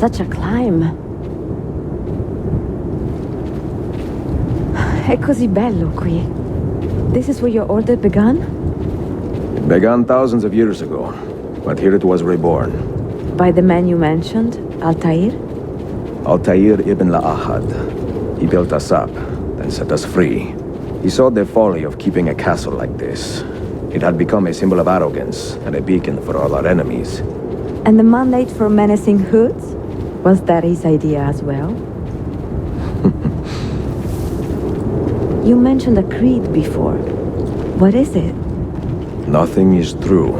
Such a climb. È così bello qui. This is where your order began? It began thousands of years ago, but here it was reborn. By the man you mentioned, Altair? Altair ibn La'ahad. He built us up, then set us free. He saw the folly of keeping a castle like this. It had become a symbol of arrogance and a beacon for all our enemies. And the mandate for menacing hoods? Was that his idea as well? You mentioned a creed before. What is it? Nothing is true.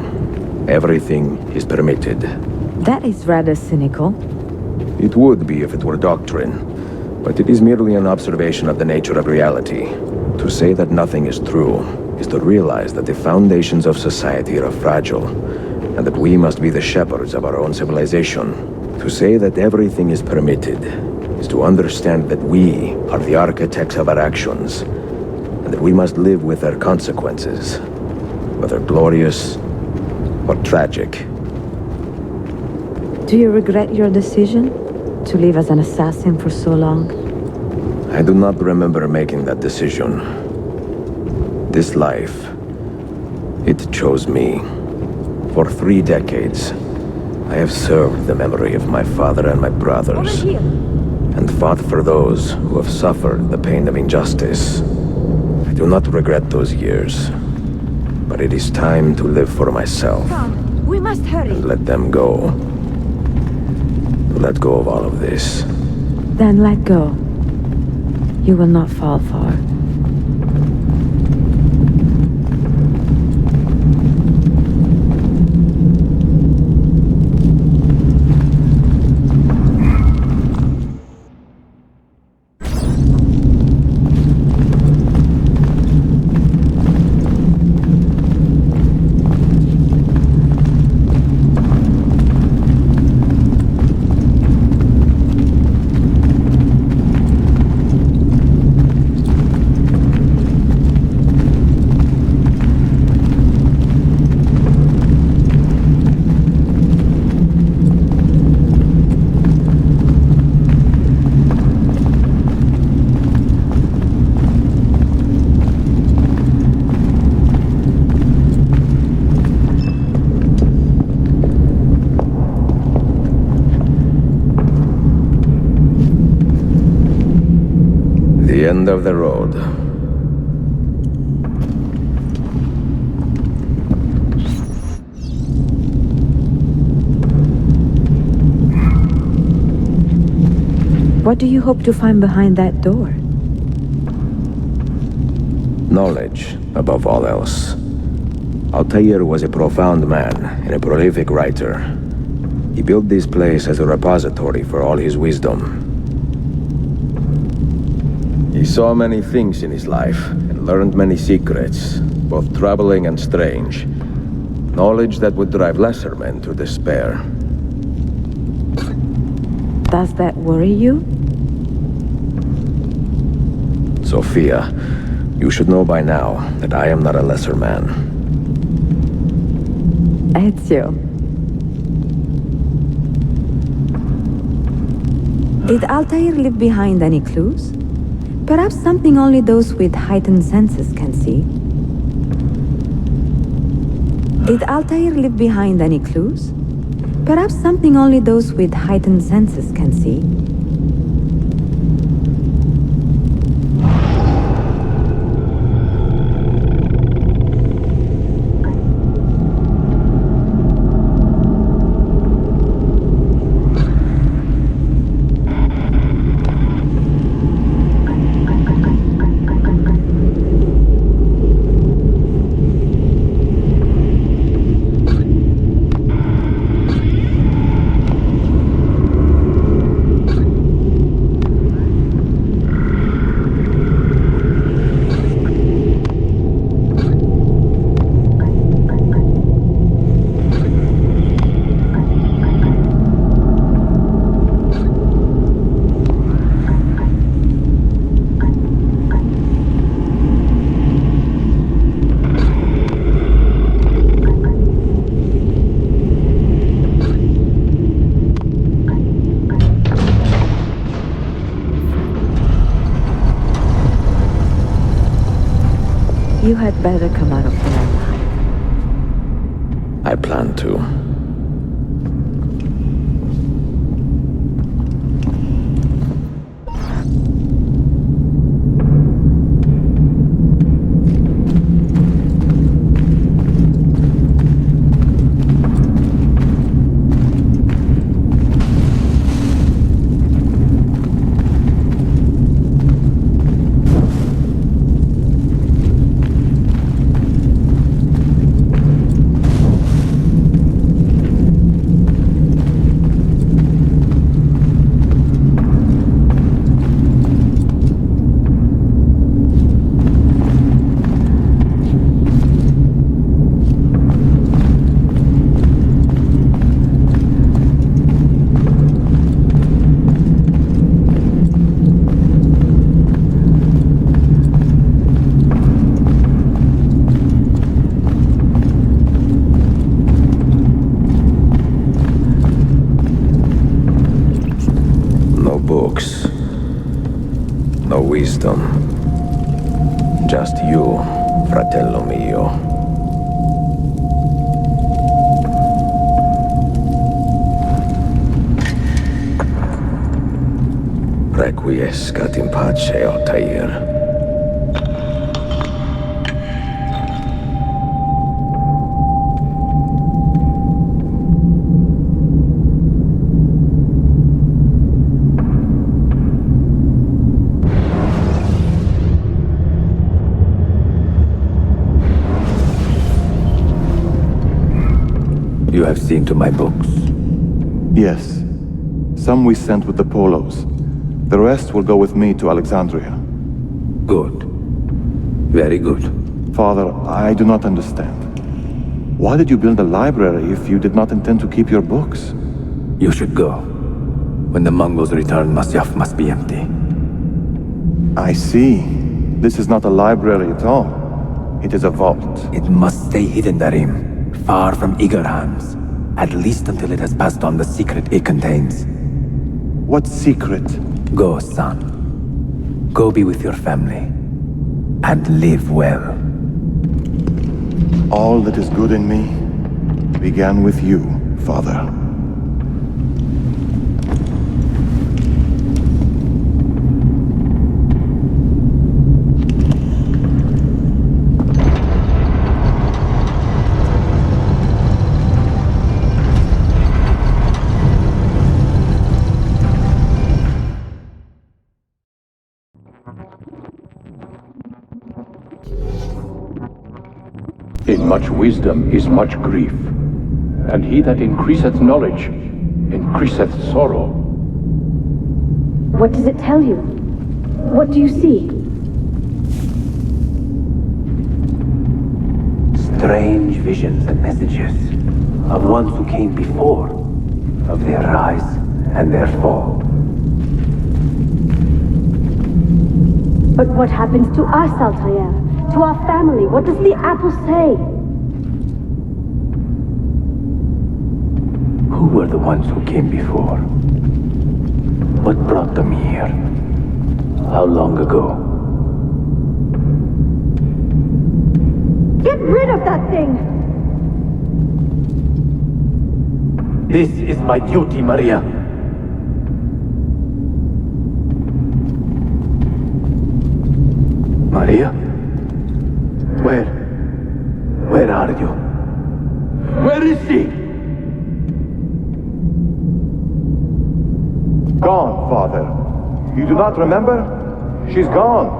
Everything is permitted. That is rather cynical. It would be if it were doctrine, but it is merely an observation of the nature of reality. To say that nothing is true is to realize that the foundations of society are fragile, and that we must be the shepherds of our own civilization. To say that everything is permitted is to understand that we are the architects of our actions, and that we must live with their consequences, whether glorious or tragic. Do you regret your decision to live as an assassin for so long? I do not remember making that decision. This life, it chose me. For 3 decades, I have served the memory of my father and my brothers, and fought for those who have suffered the pain of injustice. I do not regret those years, but it is time to live for myself. Come, we must hurry. And let them go. To let go of all of this. Then let go. You will not fall far. The end of the road. What do you hope to find behind that door? Knowledge, above all else. Altair was a profound man and a prolific writer. He built this place as a repository for all his wisdom. He saw many things in his life and learned many secrets, both troubling and strange. Knowledge that would drive lesser men to despair. Does that worry you? Sophia, you should know by now that I am not a lesser man. Ezio. Did Altair leave behind any clues? Perhaps something only those with heightened senses can see. Did Altair leave behind any clues? Perhaps something only those with heightened senses can see. You had better come out of there alive. I plan to. Books. No wisdom. Just you, fratello mio. Requiescat in pace, Altair. You have seen to my books? Yes. Some we sent with the Polos. The rest will go with me to Alexandria. Good. Very good. Father, I do not understand. Why did you build a library if you did not intend to keep your books? You should go. When the Mongols return, Masyaf must be empty. I see. This is not a library at all. It is a vault. It must stay hidden, Darim. Far from eager hands. At least until it has passed on the secret it contains. What secret? Go, son. Go be with your family. And live well. All that is good in me began with you, Father. In much wisdom is much grief, and he that increaseth knowledge increaseth sorrow. What does it tell you? What do you see? Strange visions and messages of ones who came before, of their rise and their fall. But what happens to us, Altair? To our family? What does the apple say? Who were the ones who came before? What brought them here? How long ago? Get rid of that thing! This is my duty, Maria. Maria? Where are you? Where is she? Gone, Father. You do not remember? She's gone.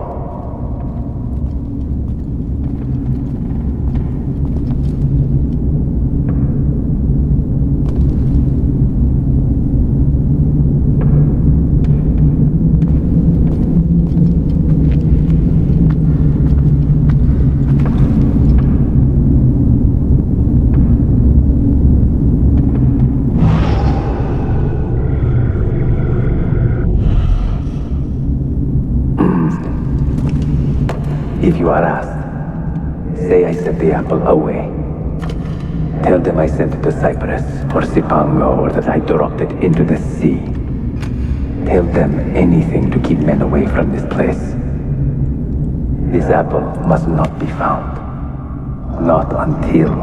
If you are asked, say I sent the apple away. Tell them I sent it to Cyprus or Cipango, or that I dropped it into the sea. Tell them anything to keep men away from this place. This apple must not be found. Not until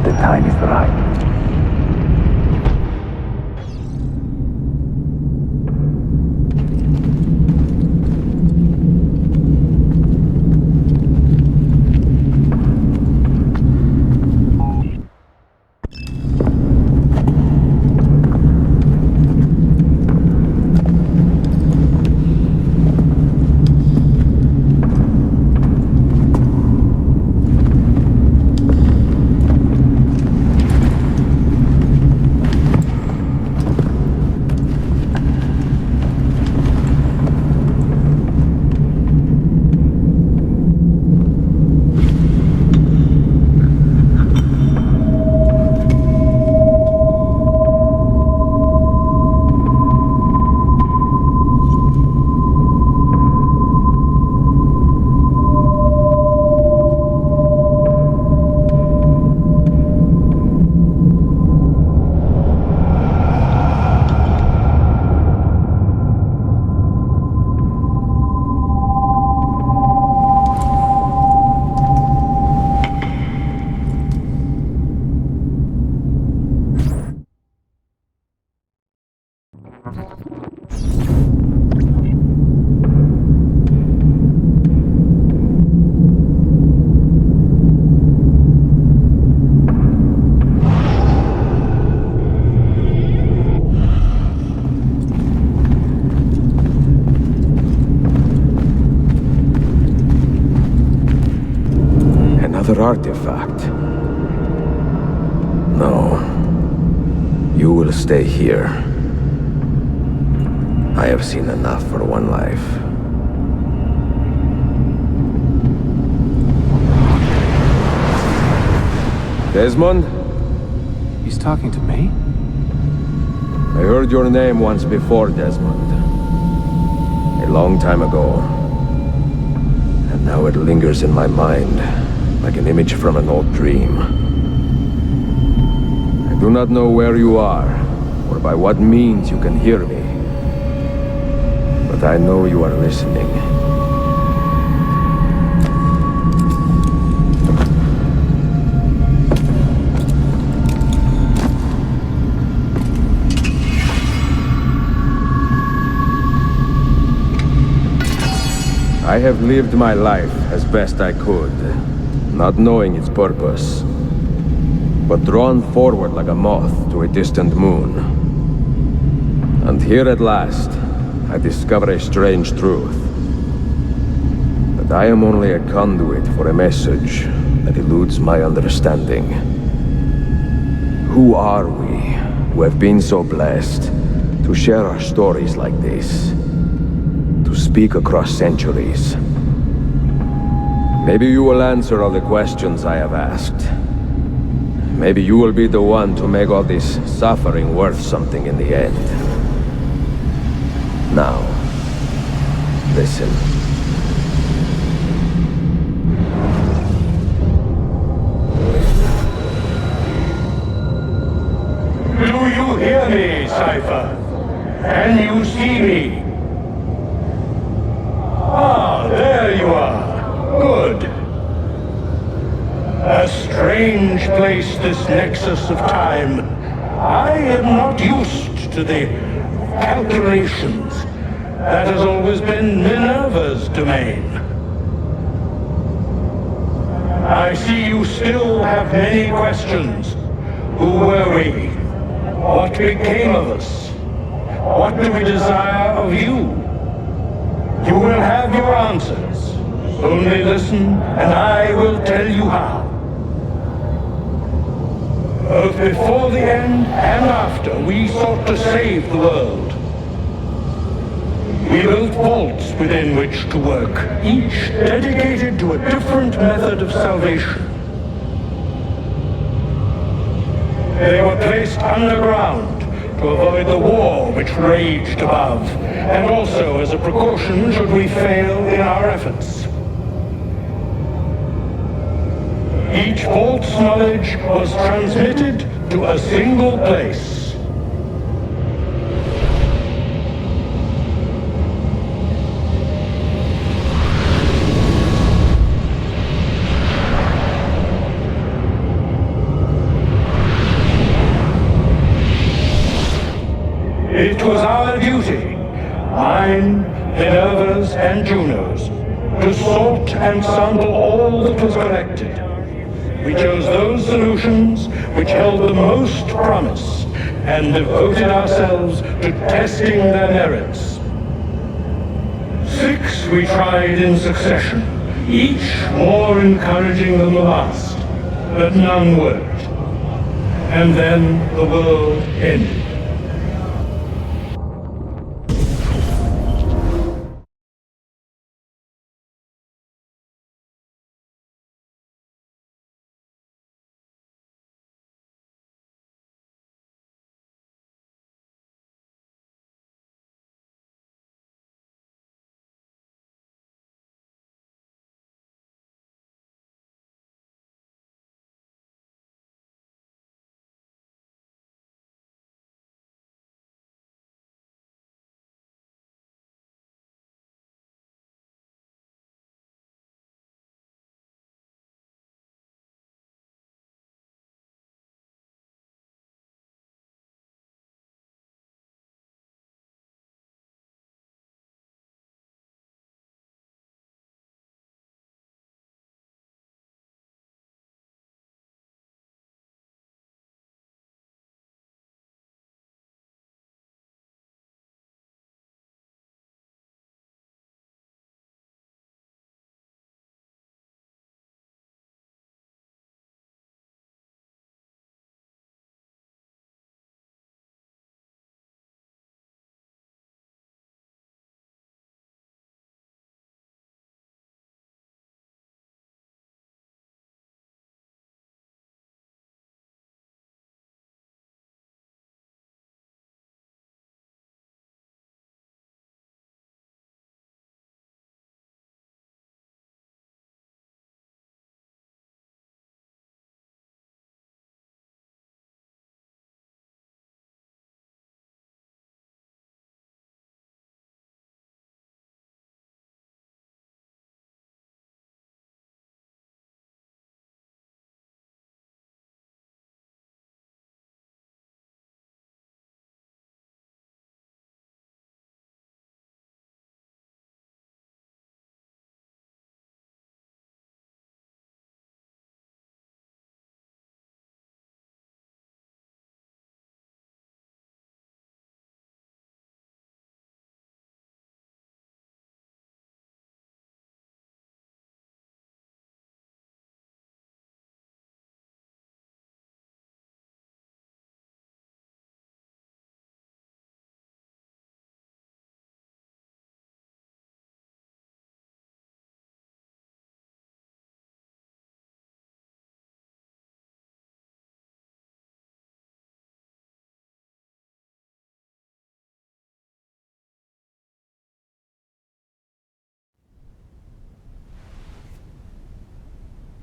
the time is right. Another artifact. No. You will stay here. I have seen enough for one life. Desmond? He's talking to me? I heard your name once before, Desmond. A long time ago. And now it lingers in my mind, like an image from an old dream. I do not know where you are, or by what means you can hear me. But I know you are listening. I have lived my life as best I could, not knowing its purpose, but drawn forward like a moth to a distant moon. And here at last, I discover a strange truth. That I am only a conduit for a message that eludes my understanding. Who are we, who have been so blessed to share our stories like this? To speak across centuries. Maybe you will answer all the questions I have asked. Maybe you will be the one to make all this suffering worth something in the end. Now, listen. Do you hear me, Cypher? Can you see me? Ah, there you are. Good. A strange place, this nexus of time. I am not used to the calculations. That has always been Minerva's domain. I see you still have many questions. Who were we? What became of us? What do we desire of you? You will have your answers. Only listen, and I will tell you how. Both before the end and after, we sought to save the world. We built vaults within which to work, each dedicated to a different method of salvation. They were placed underground to avoid the war which raged above, and also as a precaution should we fail in our efforts. Each vault's knowledge was transmitted to a single place. Minervas and Junos, to sort and sample all that was collected. We chose those solutions which held the most promise and devoted ourselves to testing their merits. 6 we tried in succession, each more encouraging than the last, but none worked. And then the world ended.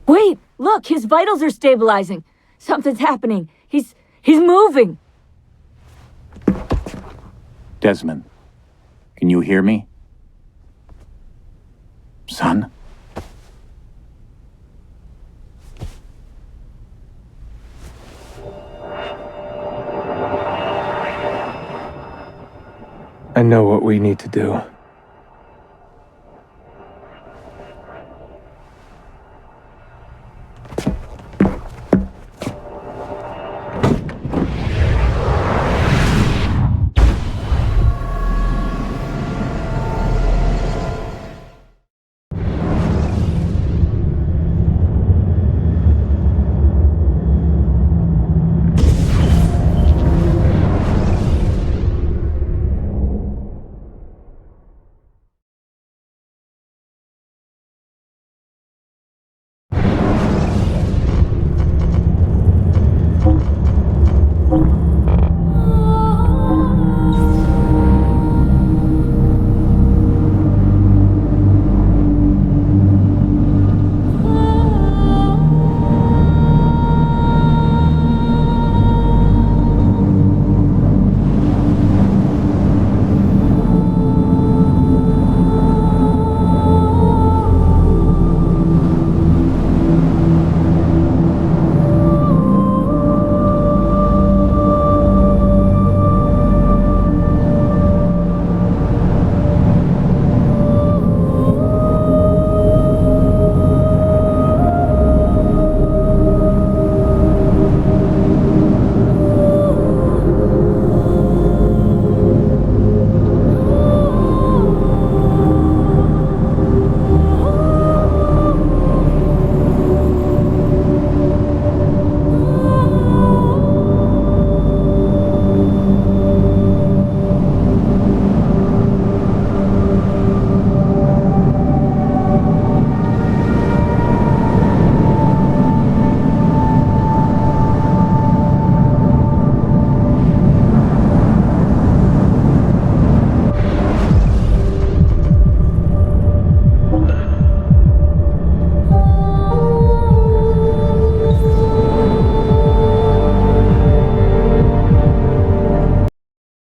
Wait! Look! His vitals are stabilizing! Something's happening! He's moving! Desmond, can you hear me? Son? I know what we need to do.